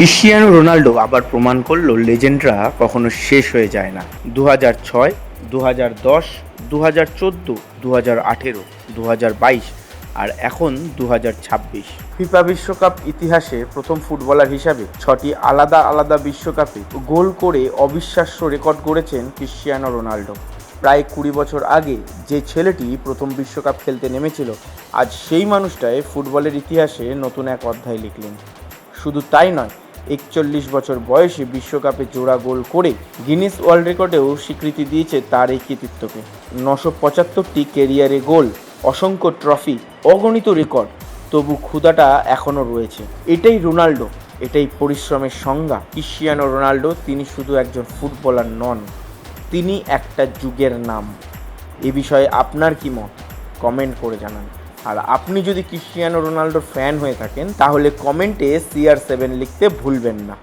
Cristiano Ronaldo আবার প্রমাণ করলো লেজেন্ডরা কখনো শেষ হয়ে যায় না। 2006, 2010, 2014, 2018, 2022 আর এখন 2026 ফিফা বিশ্বকাপ ইতিহাসে প্রথম ফুটবলার হিসাবে 6টি আলাদা আলাদা বিশ্বকাপে গোল করে অবিশ্বাস্য রেকর্ড গড়েছেন ক্রিশ্চিয়ানো রোনাল্ডো। প্রায় 20 বছর আগে যে ছেলেটি প্রথম বিশ্বকাপ খেলতে নেমেছিল, আজ সেই মানুষটাই ফুটবলের ইতিহাসে নতুন এক অধ্যায় লিখলেন। শুধু তাই নয়, 41 বছর বয়সে বিশ্বকাপে জোড়া গোল করে গিনেস ওয়ার্ল্ড রেকর্ডেও স্বীকৃতি দিয়েছে তার এই কৃতিত্বকে। 975টি ক্যারিয়ারে গোল, অসংখ্য ট্রফি, অগণিত রেকর্ড, তবু ক্ষুধাটা এখনও রয়েছে। এটাই রোনাল্ডো, এটাই পরিশ্রমের সংজ্ঞা। ক্রিশ্চিয়ানো রোনাল্ডো তিনি শুধু একজন ফুটবলার নন, তিনি একটা যুগের নাম। এ বিষয়ে আপনার কি মত? কমেন্ট করে জানান। আর আপনি যদি ক্রিশ্চিয়ানো রোনাল্ডোর ফ্যান হয়ে থাকেন তাহলে কমেন্টে CR7 লিখতে ভুলবেন না।